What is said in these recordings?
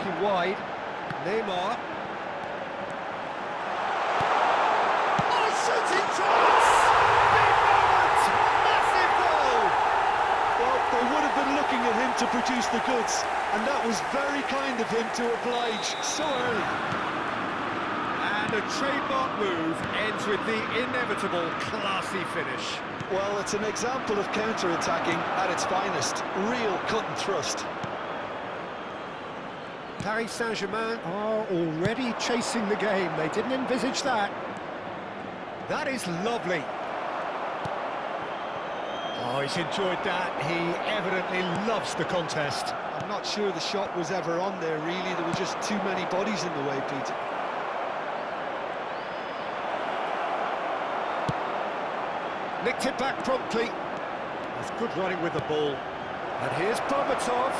looking wide. Neymar. Oh, shooting chance! Big moment! Massive goal! Well, they would have been looking at him to produce the goods, and that was very kind of him to oblige so early. And a trademark move ends with the inevitable classy finish. Well, it's an example of counter-attacking at its finest. Real cut and thrust. Paris Saint-Germain are already chasing the game. They didn't envisage that. That is lovely. Oh, he's enjoyed that. He evidently loves the contest. I'm not sure the shot was ever on there, really. There were just too many bodies in the way, Peter. Nicked it back promptly. That's good running with the ball. And here's Berbatov.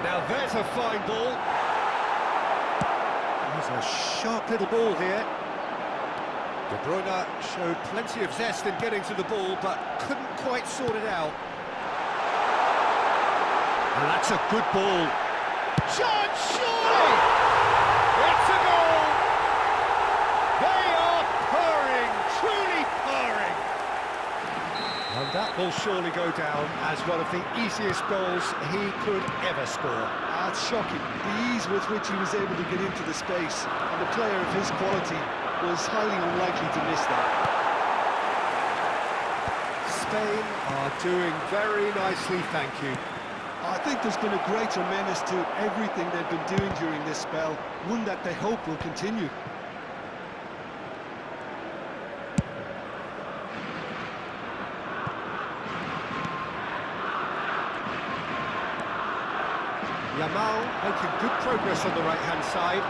Now there's a fine ball. There's a sharp little ball here. De Bruyne showed plenty of zest in getting to the ball, but couldn't quite sort it out. And that's a good ball. Chance, surely! It's a goal! They are purring, truly purring. And that will surely go down as one of the easiest goals he could ever score. That's shocking. The ease with which he was able to get into the space, and a player of his quality was highly unlikely to miss that. Spain are doing very nicely, thank you. I think there's been a great tremendous to everything they've been doing during this spell, one that they hope will continue. Yamal making good progress on the right-hand side.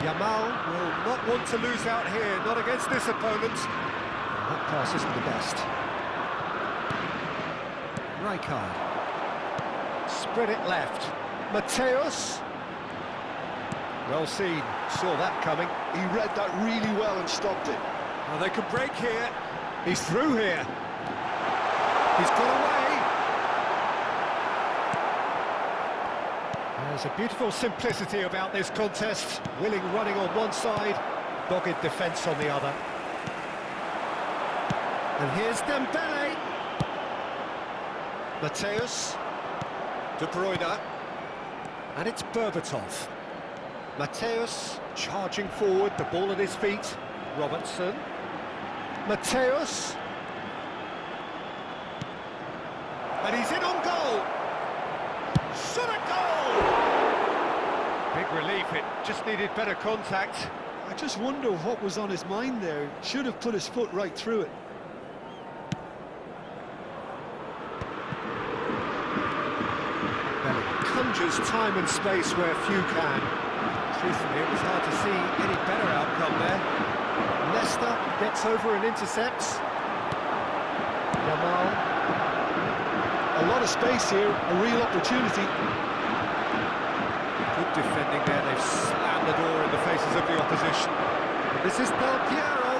Yamal will not want to lose out here, not against this opponent. That pass isn't the best. Rijkaard. Spread it left. Mateus. Well seen, saw that coming. He read that really well and stopped it. Well, they can break here. He's through here. He's got away. There's a beautiful simplicity about this contest. Willing running on one side, dogged defence on the other. And here's Dembele. Mateus. De Bruyne. And it's Berbatov. Mateus charging forward, the ball at his feet. Robertson. Mateus. And he's in on goal. Shot a goal! Big relief, it just needed better contact. I just wonder what was on his mind there. Should have put his foot right through it. Conjures time and space where few can. Truthfully, it was hard to see any better outcome there. Leicester gets over and intercepts. Yamal. A lot of space here, a real opportunity. Good defending there, they've slammed the door in the faces of the opposition. And this is Del Piero.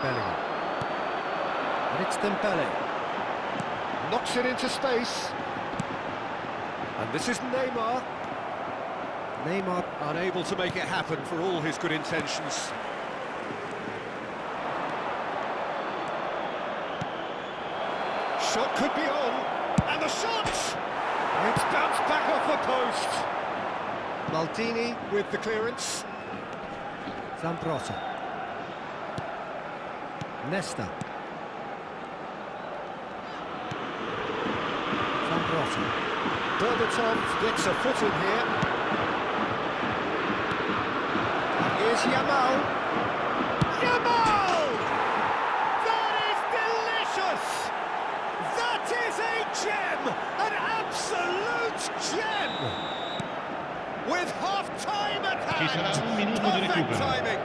Bellingham. And it's Dembele. Knocks it into space. And this is Neymar. Neymar unable to make it happen for all his good intentions. Shot could be on, and the shot! It's bounced back off the post. Maldini with the clearance. Zambrotta. Nesta. Zambrotta. Berbatov gets a foot in here. And here's Yamal. Yamal! That is delicious! That is a gem! An absolute gem! With half-time at hand! Perfect timing!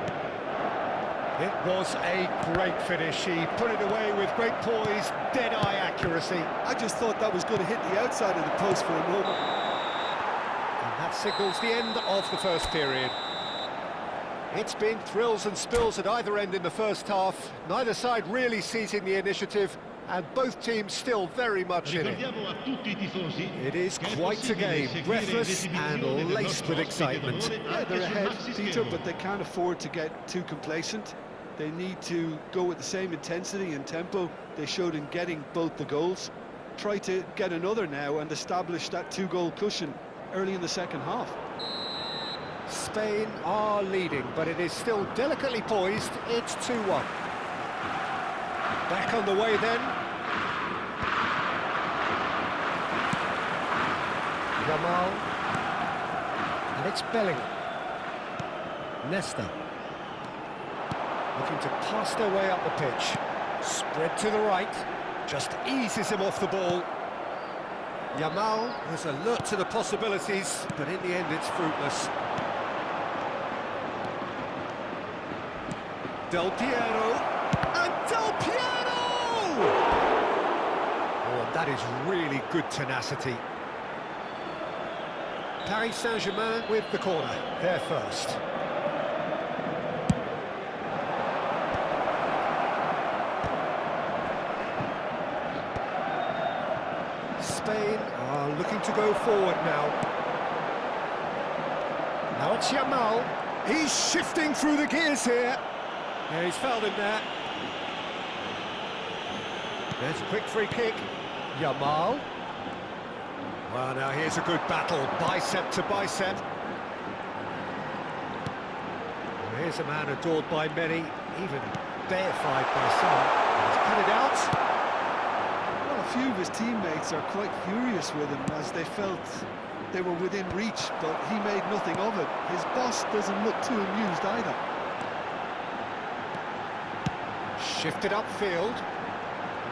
It was a great finish. He put it away with great poise, dead-eye accuracy. I just thought that was going to hit the outside of the post for a moment. And that signals the end of the first period. It's been thrills and spills at either end in the first half. Neither side really seizing the initiative, and both teams still very much in it. Ricordiamo a tutti I tifosi It is che è quite a possibile game, seguire breathless l'esibizione and del laced nostro with ospite excitement. d'onore Yeah, anche they're sul ahead, maxi Peter, schermo. but they can't afford to get too complacent. They need to go with the same intensity and tempo they showed in getting both the goals. Try to get another now and establish that two-goal cushion early in the second half. Spain are leading, but it is still delicately poised. It's 2-1. Back on the way then. Yamal. And it's Bellingham. Nesta. Looking to pass their way up the pitch. Spread to the right. Just eases him off the ball. Yamal is alert to the possibilities, but in the end it's fruitless. Del Piero, and Del Piero! Oh, and that is really good tenacity. Paris Saint-Germain with the corner, they're first. Spain are looking to go forward now. Now it's Yamal. He's shifting through the gears here. Yeah, he's fouled him there. There's a quick free kick. Yamal. Well, now here's a good battle, bicep to bicep. Well, here's a man adored by many, even deified by some. He's cut it out. Well, a few of his teammates are quite furious with him as they felt they were within reach, but he made nothing of it. His boss doesn't look too amused either. Shifted upfield.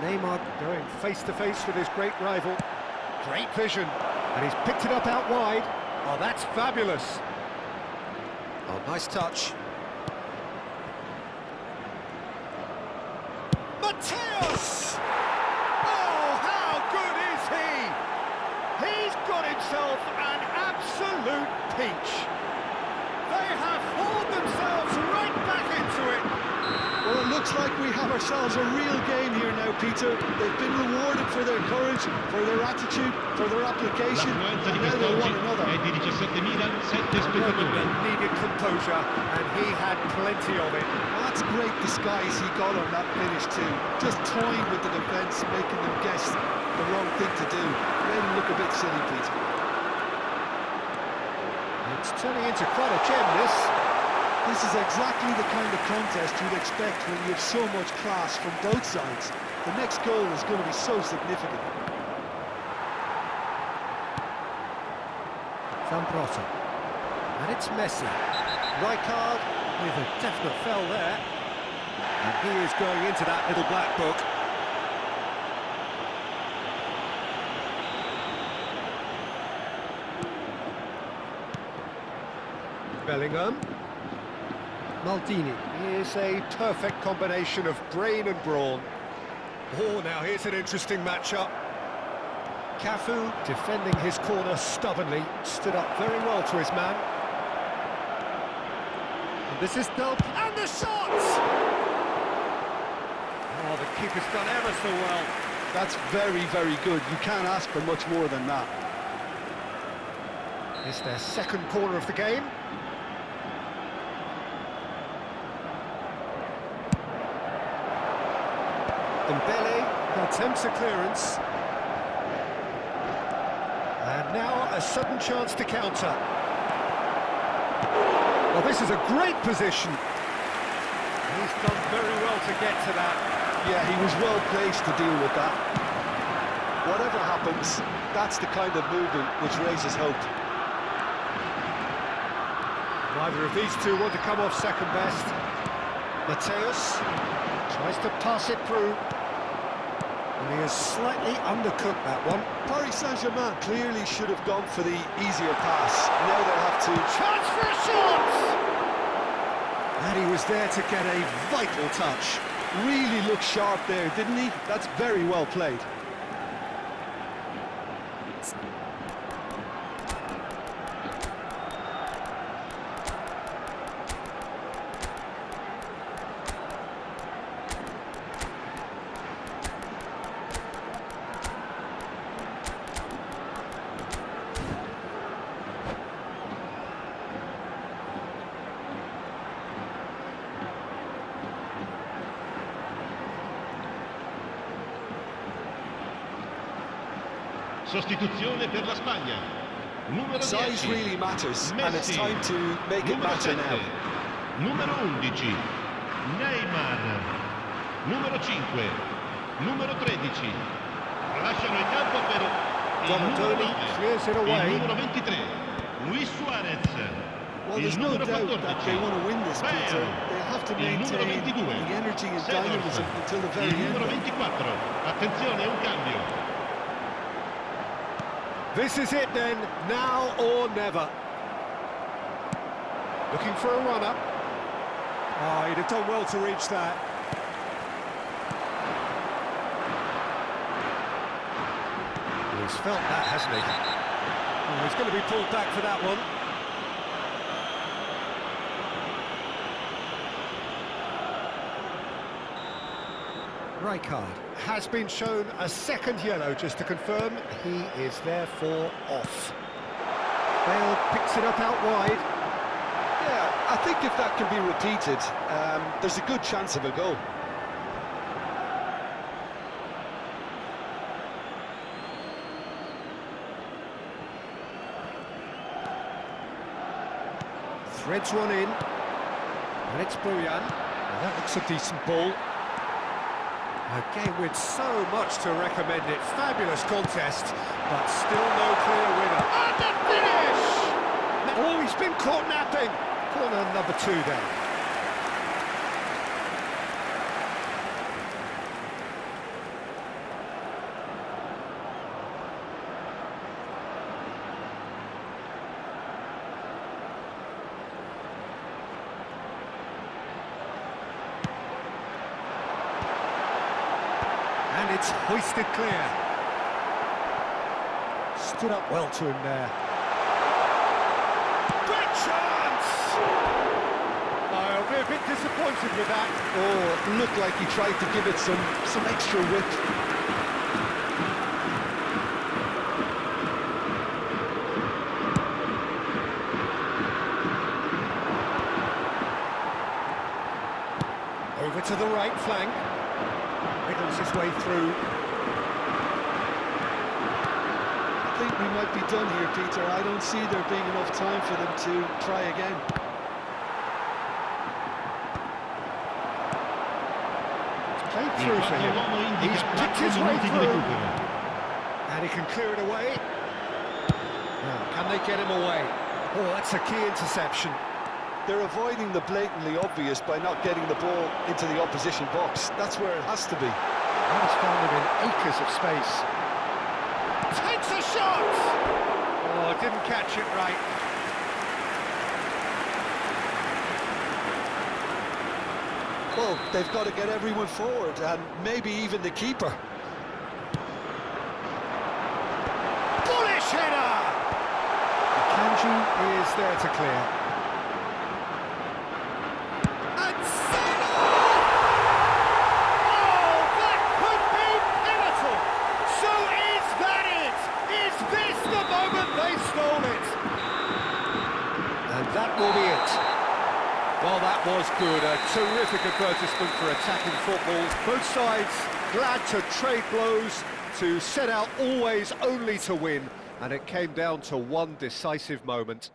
Neymar going face-to-face with his great rival. Great vision. And he's picked it up out wide. Oh, that's fabulous. Oh, nice touch. Mateus! Oh, how good is he? He's got himself an absolute peach. They have hauled themselves right back into it. Well, it looks like we have ourselves a real game here now, Peter. They've been rewarded for their courage, for their attitude, for their application, L'affluenza di and now they quest'oggi want another. è di 17.007 spettatori. Needed composure, and he had plenty of it. Well, that's great disguise he got on that finish too. Just toying with the defence, making them guess the wrong thing to do. Made him look a bit silly, Peter. It's turning into quite a gem, this. This is exactly the kind of contest you'd expect when you have so much class from both sides. The next goal is going to be so significant. Zambrota. And it's Messi. Rijkaard with a definite foul there. And he is going into that little black book. Bellingham. Maldini is a perfect combination of brain and brawn. Oh, now here's an interesting matchup. Cafu, defending his corner stubbornly, stood up very well to his man. And this is Delp, and the shot! Oh, the keeper's done ever so well. That's very, very good. You can't ask for much more than that. It's their second corner of the game. Dembele attempts a clearance. And now a sudden chance to counter. Well, this is a great position. He's done very well to get to that. Yeah, he was well placed to deal with that. Whatever happens, that's the kind of movement which raises hope. Neither of these two want to come off second best. Mateus tries to pass it through. And he has slightly undercooked that one. Paris Saint-Germain clearly should have gone for the easier pass. Now they'll have to... Chance for a shot! And he was there to get a vital touch. Really looked sharp there, didn't he? That's very well played. Sostituzione per la Spagna. Numero Size 10. really matters, and it's Messi. time to make it Numero matter 7. now. Numero 11. Neymar. Numero 5. Numero 13. Lasciano il campo per il numero 9. clears it away. Il numero 23. Luis Suarez. Well, Il there's no numero doubt 14. that they want to win this, Peter. Bale. They have to Il numero maintain 22. the energy and Seedorf. dynamism until the very Il end. numero 24. Attenzione, un cambio. This is it then, now or never. Looking for a runner. Oh, he'd have done well to reach that. He's felt that, hasn't he? Oh, he's going to be pulled back for that one. Rijkaard has been shown a second yellow, just to confirm he is therefore off. Bale picks it up out wide. Yeah, I think if that can be repeated, there's a good chance of a goal. Threads one in, and it's Bojan. Well, that looks a decent ball. Again, with so much to recommend it. Fabulous contest, but still no clear winner. And the finish! Oh, he's been caught napping. Corner number 2 then. And it's hoisted clear. Stood up well to him there. Great chance! I'll be a bit disappointed with that. Oh, it looked like he tried to give it some extra width. Over to the right flank. Wriggles his way through. I think we might be done here, Peter. I don't see there being enough time for them to try again. Played Il through for quadro him. uomo indica He's 4 picked his way minuti di through. recupero. And he can clear it away. Now, can they get him away? Oh, that's a key interception. They're avoiding the blatantly obvious by not getting the ball into the opposition box. That's where it has to be. And he's found him in acres of space. Takes a shot! Oh, didn't catch it right. Well, they've got to get everyone forward, and maybe even the keeper. Bullish header! Kanji is there to clear. And Salah! Oh, that could be pivotal! So is that it? Is this the moment they stole it? And that will be it. Well, that was good. A terrific advertisement for attacking football. Both sides glad to trade blows, to set out always only to win, and it came down to one decisive moment.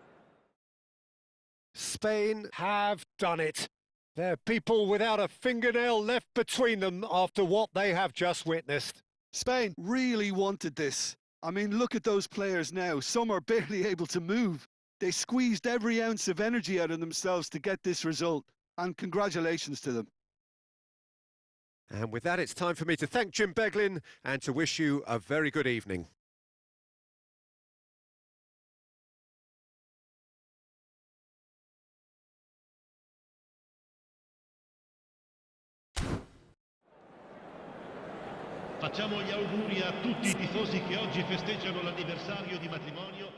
Spain have done it. They're people without a fingernail left between them after what they have just witnessed. Spain really wanted this. I mean, look at those players now. Some are barely able to move. They squeezed every ounce of energy out of themselves to get this result, and congratulations to them. And with that, it's time for me to thank Jim Beglin and to wish you a very good evening. Facciamo gli auguri a tutti i tifosi che oggi festeggiano l'anniversario di matrimonio